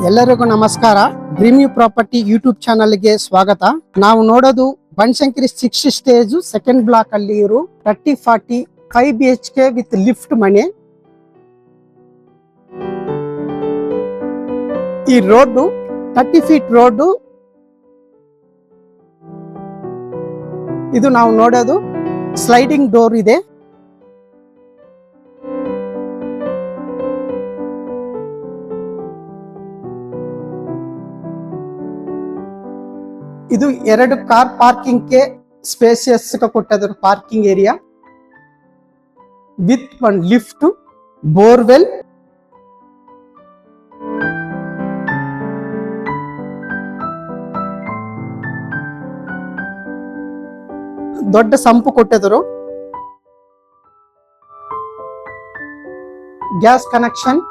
ಎಲ್ಲರಿಗೂ ನಮಸ್ಕಾರ. Dream you property YouTube ಚಾನಲ್ಗೆ ಸ್ವಾಗತ. ನಾವು ನೋಡೋದು ಬನಶಂಕರಿ 6 ಸ್ಟೇಜ್ ಸೆಕೆಂಡ್ ಬ್ಲಾಕ್ ಅಲ್ಲಿ ಇರೋ 30-40 5 BHK ವಿತ್ ಲಿಫ್ಟ್ ಮನೆ. ಈ ರೋಡ್ 30 ಫೀಟ್ ರೋಡ್. ಇದು ನಾವು ನೋಡೋದು ಸ್ಲೈಡಿಂಗ್ ಡೋರ್ ಇದೆ. ಇದು 2 ಕಾರ್ ಪಾರ್ಕಿಂಗ್ ಗೆ ಸ್ಪೇಸಿಯಸ್ ಕೊಟ್ಟದ್ರು parking area with 1 lift, borewell, ದೊಡ್ಡ ಸಂಪು ಕೊಟ್ಟಿದ್ರು, ಗ್ಯಾಸ್ ಕನೆಕ್ಷನ್,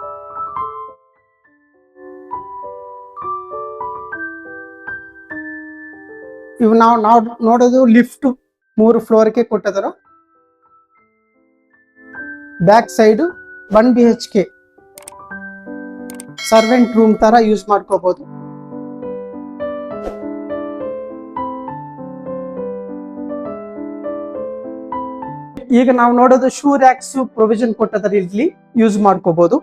ಇವು ನಾವು ನೋಡೋದು ಲಿಫ್ಟ್ 3 ಫ್ಲೋರ್ಗೆ ಕೊಟ್ಟಿದ್ರು. Back side 1 BHK servant room ತರ ಯೂಸ್ ಮಾಡ್ಕೋಬಹುದು. ಈಗ ನಾವು ನೋಡೋದು ಶೂ ರ್ಯಾಕ್ಸ್ ಪ್ರೊವಿಷನ್ ಕೊಟ್ಟಿದ್ದಾರೆ, ಇಲ್ಲಿ ಯೂಸ್ ಮಾಡ್ಕೋಬಹುದು.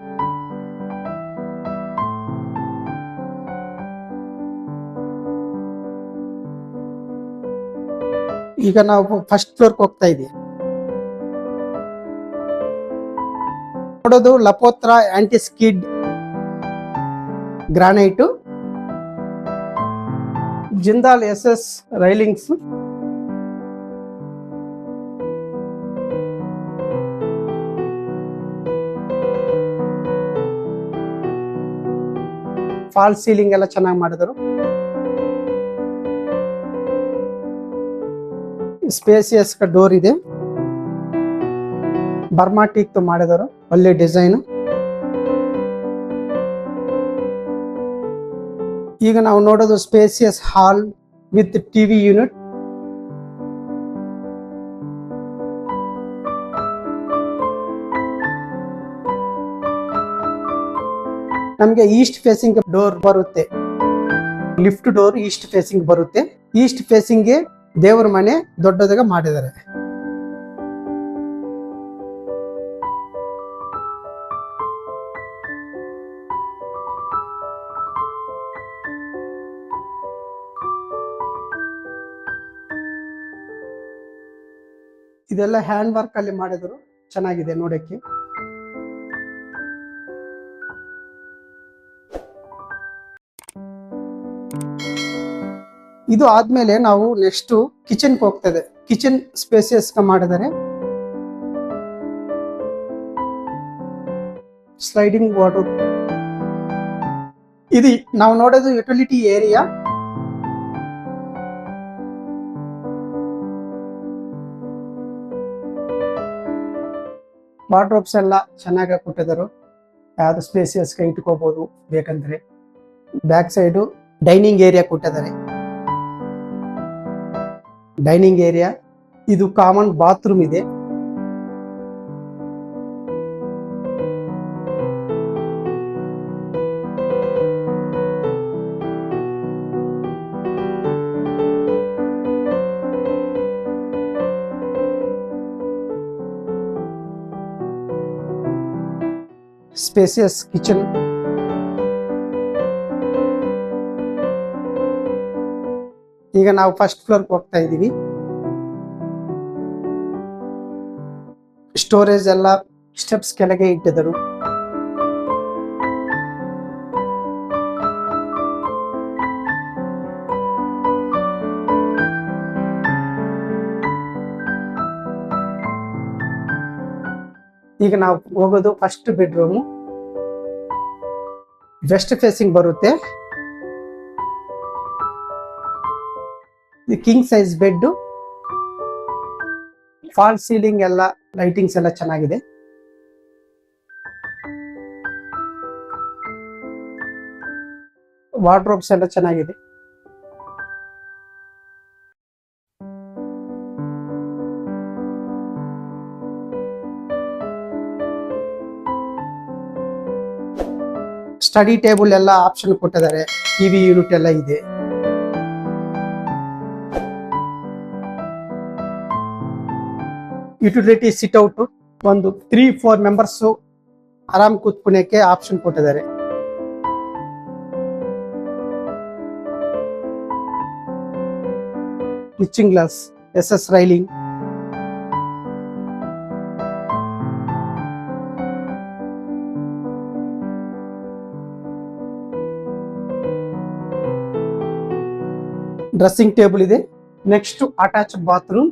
ಈಗ ನಾವು ಫಸ್ಟ್ ಫ್ಲೋರ್ ಹೋಗ್ತಾ ಇದೀವಿ. ನೋಡೋದು ಲಪೋತ್ರ anti skid granite, Jindal SS railings, false ceiling ಎಲ್ಲ ಚೆನ್ನಾಗಿ ಮಾಡಿದ್ರು. ಸ್ಪೇಸಿಯಸ್ ಡೋರ್ ಇದೆ, ಬರ್ಮಾ ಟೀಕ್ ಮಾಡಿದರು, ಒಳ್ಳೆ ಡಿಸೈನ್. ಈಗ ನಾವು ನೋಡೋದು spacious hall with TV unit. ನಮಗೆ ಈಸ್ಟ್ ಫೇಸಿಂಗ್ ಡೋರ್ ಬರುತ್ತೆ, ಲಿಫ್ಟ್ ಡೋರ್ ಈಸ್ಟ್ ಫೇಸಿಂಗ್ ಬರುತ್ತೆ. ಈಸ್ಟ್ ಫೇಸಿಂಗ್ ಗೆ ದೇವರ ಮನೆ ದೊಡ್ಡದಾಗಿ ಮಾಡಿದ್ದಾರೆ. ಇದೆಲ್ಲ ಹ್ಯಾಂಡ್ ವರ್ಕ್ ಅಲ್ಲಿ ಮಾಡಿದ್ರು, ಚೆನ್ನಾಗಿದೆ ನೋಡಕ್ಕೆ. ಇದು ಆದ್ಮೇಲೆ ನಾವು ನೆಕ್ಸ್ಟ್ ಕಿಚನ್ ಹೋಗ್ತದೆ. ಕಿಚನ್ ಸ್ಪೇಸಿಯಸ್ ಮಾಡಿದ್ದಾರೆ, ಸ್ಲೈಡಿಂಗ್ ವಾರ್ಡ್ರೋಬ್. ಇದು ನಾವು ನೋಡೋದು ಯುಟಿಲಿಟಿ ಏರಿಯಾ. ವಾರ್ಡ್ರೋಬ್ಸ್ ಎಲ್ಲ ಚೆನ್ನಾಗಿ ಕೊಟ್ಟಿದ್ದಾರೆ, ಯಾವ್ದು ಸ್ಪೇಸಿಯಸ್ ಇಟ್ಕೋಬಹುದು ಬೇಕಂದ್ರೆ. ಬ್ಯಾಕ್ ಸೈಡ್ ಡೈನಿಂಗ್ ಏರಿಯಾ ಕೊಟ್ಟಿದ್ದಾರೆ. ಡೈನಿಂಗ್ ಏರಿಯಾ ಇದು ಕಾಮನ್ ಬಾತ್ರೂಮ್ ಇದೆ. Spacious kitchen. ಈಗ ನಾವು ಫಸ್ಟ್ ಫ್ಲೋರ್ ಹೋಗ್ತಾ ಇದೀವಿ. ಸ್ಟೋರೇಜ್ ಎಲ್ಲ ಸ್ಟೆಪ್ಸ್ ಕೆಳಗೆ ಇಟ್ಟಿದ್ದರು. ಈಗ ನಾವು ಹೋಗೋದು ಫಸ್ಟ್ ಬೆಡ್ರೂಮ್, ವೆಸ್ಟ್ ಫೇಸಿಂಗ್ ಬರುತ್ತೆ. King size bed, false ceiling ಎಲ್ಲ ಲೈಟಿಂಗ್ಸ್ ಎಲ್ಲ ಚೆನ್ನಾಗಿದೆ. ವಾರ್ಡ್ರೋಬ್ಸ್ ಎಲ್ಲ ಚೆನ್ನಾಗಿದೆ. ಸ್ಟಡಿ ಟೇಬಲ್ ಎಲ್ಲ ಆಪ್ಷನ್ ಕೊಟ್ಟಿದ್ದಾರೆ, ಟಿವಿ ಯೂನಿಟ್ ಎಲ್ಲ ಇದೆ. ಯುಟಿಲಿಟಿ ಸಿಟ್ಔಟ್ ಒಂದು 3-4 ಮೆಂಬರ್ಸ್ ಆರಾಮ್ ಕೂತ್ಕೊಳಕ್ಕೆ ಆಪ್ಷನ್ ಕೊಟ್ಟಿದ್ದಾರೆ. Kitchen glass, SS railing, dressing table ಇದೆ. Next attach bathroom,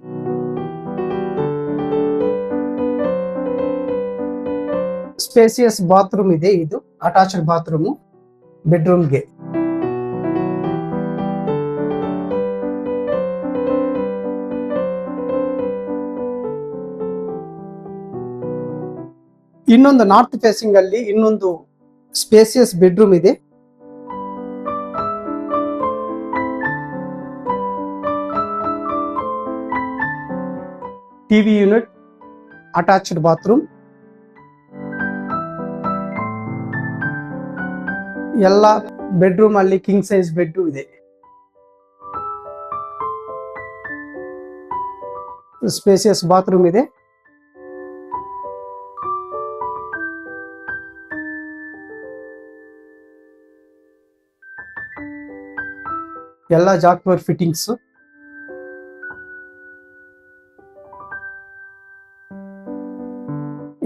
spacious bathroom ಇದೆ. ಇದು ಅಟ್ಯಾಚ್ಡ್ ಬಾತ್ರೂಮ್ ಬೆಡ್ರೂಮ್ಗೆ. ಇನ್ನೊಂದು ನಾರ್ತ್ ಫೇಸಿಂಗ್ ಅಲ್ಲಿ ಇನ್ನೊಂದು ಸ್ಪೇಸಿಯಸ್ ಬೆಡ್ರೂಮ್ ಇದೆ. ಟಿವಿ ಯೂನಿಟ್, ಅಟ್ಯಾಚ್ಡ್ ಬಾತ್ರೂಮ್, ಎಲ್ಲ ಬೆಡ್ರೂಮ್ ಅಲ್ಲಿ ಕಿಂಗ್ ಸೈಜ್ ಬೆಡ್ ಇದೆ. ಸ್ಪೇಸಿಯಸ್ ಬಾತ್ರೂಮ್ ಇದೆ. ಎಲ್ಲ ಜಾಕ್ವರ್ ಫಿಟ್ಟಿಂಗ್ಸ್.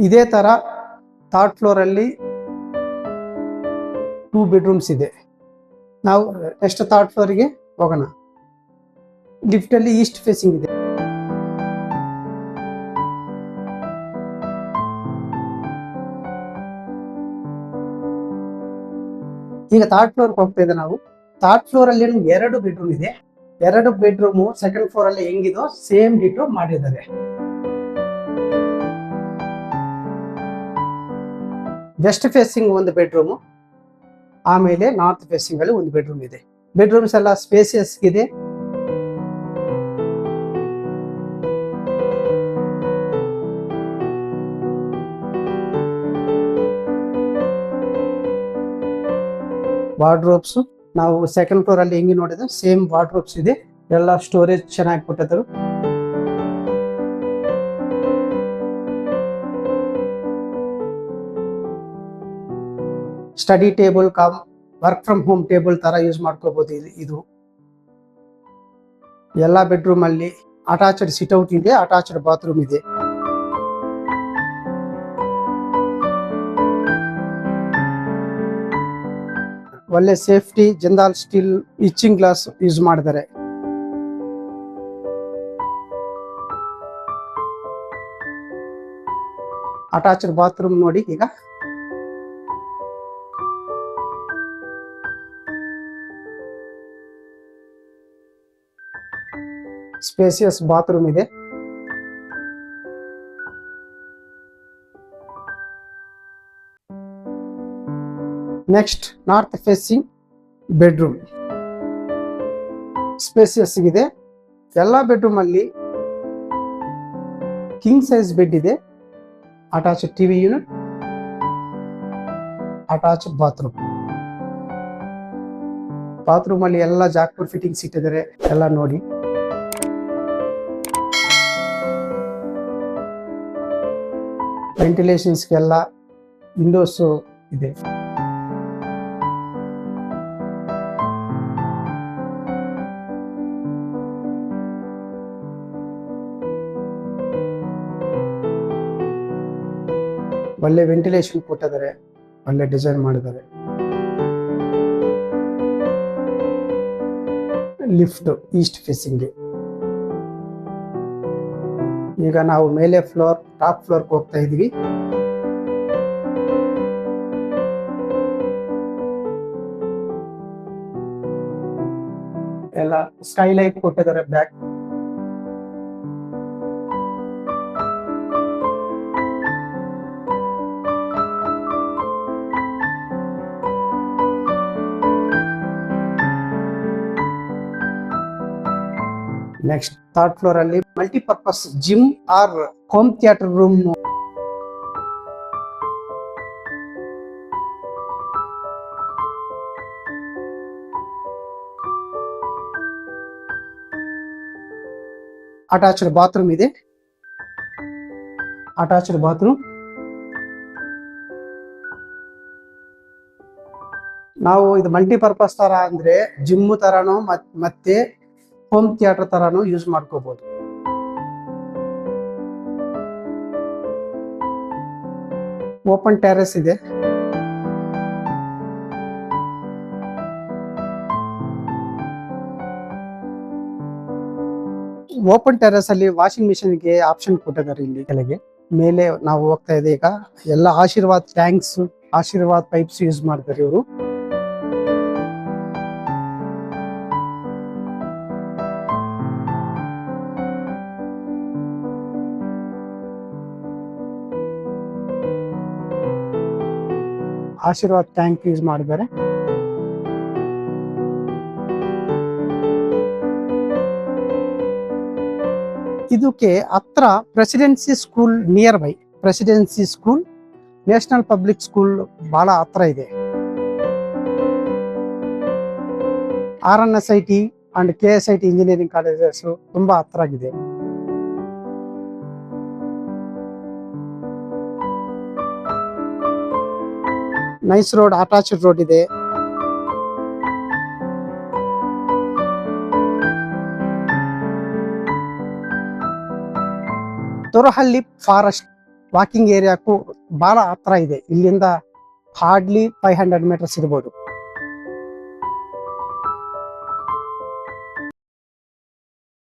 ಇದೇ ತರ ಥರ್ಡ್ ಫ್ಲೋರ್ ಅಲ್ಲಿ 2 ಬೆಡ್ರೂಮ್ಸ್ ಇದೆ. ನಾವು ನೆಕ್ಸ್ಟ್ ಥರ್ಡ್ ಫ್ಲೋರ್ ಗೆ ಹೋಗೋಣ. ಲಿಫ್ಟ್ ಅಲ್ಲಿ ಈಸ್ಟ್ ಫೇಸಿಂಗ್ ಇದೆ. ಈಗ ಥರ್ಡ್ ಫ್ಲೋರ್ ಹೋಗ್ತಾ ಇದೆ. ನಾವು ಥರ್ಡ್ ಫ್ಲೋರ್ ಅಲ್ಲಿ 2 ಬೆಡ್ರೂಮ್ ಇದೆ. 2 ಬೆಡ್ರೂಮ್ ಸೆಕೆಂಡ್ ಫ್ಲೋರ್ ಅಲ್ಲಿ ಹೆಂಗಿದೋ ಸೇಮ್ ಡಿಟೋ ಮಾಡಿದ್ದಾರೆ. ವೆಸ್ಟ್ ಫೇಸಿಂಗ್ ಒಂದು ಬೆಡ್ರೂಮ್, ಆಮೇಲೆ ನಾರ್ತ್ ಫೇಸಿಂಗ್ ಅಲ್ಲಿ ಒಂದು ಬೆಡ್ರೂಮ್ ಇದೆ. ಬೆಡ್ರೂಮ್ಸ್ ಎಲ್ಲ ಸ್ಪೇಸಿಯಸ್ ಇದೆ. ವಾರ್ಡ್ರೋಬ್ಸ್ ನಾವು ಸೆಕೆಂಡ್ ಫ್ಲೋರ್ ಅಲ್ಲಿ ಹೆಂಗೆ ನೋಡಿದ್ರೆ ಸೇಮ್ ವಾರ್ಡ್ರೋಬ್ಸ್ ಇದೆ. ಎಲ್ಲ ಸ್ಟೋರೇಜ್ ಚೆನ್ನಾಗಿ ಕೊಟ್ಟಿದ್ರು. Study table come work from home table ತರ ಯೂಸ್ ಮಾಡ್ಕೋಬಹುದು. ಇದು ಎಲ್ಲ ಬೆಡ್ರೂಮ್ ಅಲ್ಲಿ ಅಟ್ಯಾಚ್ಡ್ ಸಿಟ್ಔಟ್ ಇದೆ, ಅಟ್ಯಾಚ್ಡ್ ಬಾತ್ರೂಮ್ ಇದೆ. ಒಳ್ಳೆ safety Jindal steel itching glass use ಮಾಡಿದ್ದಾರೆ. ಅಟ್ಯಾಚ್ಡ್ ಬಾತ್ರೂಮ್ ನೋಡಿ. ಈಗ ಸ್ಪೇಸಿಯಸ್ ಬಾತ್ರೂಮ್ ಇದೆ. Next north facing bedroom spacious ಇದೆ. ಎಲ್ಲ ಬೆಡ್ರೂಮ್ ಅಲ್ಲಿ ಕಿಂಗ್ ಸೈಜ್ ಬೆಡ್ ಇದೆ. Attached TV unit, attached bathroom. Bathroom ಅಲ್ಲಿ ಎಲ್ಲ ಜಾಕ್ಪುರ್ ಫಿಟ್ಟಿಂಗ್ಸ್ ಇಟ್ಟಿದ್ದಾರೆ. ಎಲ್ಲ ನೋಡಿ. ವೆಂಟಿಲೇಷನ್ಸ್ಗೆಲ್ಲ ವಿಂಡೋಸ್ ಇದೆ. ಒಳ್ಳೆ ವೆಂಟಿಲೇಷನ್ ಕೊಟ್ಟಿದ್ದಾರೆ, ಒಳ್ಳೆ ಡಿಸೈನ್ ಮಾಡಿದ್ದಾರೆ. Lift East facing. ಈಗ ನಾವು ಮೇಲೆ ಫ್ಲೋರ್ ಟಾಪ್ ಫ್ಲೋರ್ ಹೋಗ್ತಾ ಇದೀವಿ. ಎಲ್ಲ ಸ್ಕೈಲೈಟ್ ಕೊಟ್ಟಿದ್ದಾರೆ ಬ್ಯಾಕ್. ನೆಕ್ಸ್ಟ್ ಥರ್ಡ್ ಫ್ಲೋರ್ ಅಲ್ಲಿ multipurpose gym or home theatre room. Attached bathroom ಇದೆ. Attached bathroom. ನಾವು ಇದು ಮಲ್ಟಿಪರ್ಪಸ್ ತರ ಅಂದ್ರೆ ಜಿಮ್ ತರಾನು ಮತ್ತೆ ಹೋಮ್ ಥಿಯೇಟರ್ ತರಾನು ಯೂಸ್ ಮಾಡ್ಕೋಬಹುದು. ಓಪನ್ ಟೆರೆಸ್ ಇದೆ. ಓಪನ್ ಟೆರೆಸ್ ಅಲ್ಲಿ ವಾಷಿಂಗ್ ಮಿಷಿನ್ ಗೆ ಆಪ್ಷನ್ ಕೊಟ್ಟಿದ್ದಾರೆ. ಇಲ್ಲಿ ಕೆಳಗೆ ಮೇಲೆ ನಾವು ಹೋಗ್ತಾ ಇದೆ. ಈಗ ಎಲ್ಲ Ashirvad tanks, Ashirvad pipes use ಮಾಡ್ತಾರೆ ಇವರು. ಆಶೀರ್ವಾದ್ ಟ್ಯಾಂಕ್ ಯೂಸ್ ಮಾಡಿದ್ದಾರೆ. ಇದಕ್ಕೆ ಹತ್ರ presidency school near by. Presidency school, national public school ಬಹಳ ಹತ್ರ ಇದೆ. RNSIT and KSIT engineering colleges ತುಂಬಾ ಹತ್ರ ಆಗಿದೆ. ನೈಸ್ ರೋಡ್, ಅಟ್ಯಾಚ್ಡ್ ರೋಡ್ ಇದೆ. ತೊರಹಳ್ಳಿ ಫಾರೆಸ್ಟ್ ವಾಕಿಂಗ್ ಏರಿಯಾಕ್ಕೂ ಬಹಳ ಹತ್ರ ಇದೆ. ಇಲ್ಲಿಂದ ಹಾರ್ಡ್ಲಿ 500 ಮೀಟರ್ಸ್ ಇರ್ಬೋದು.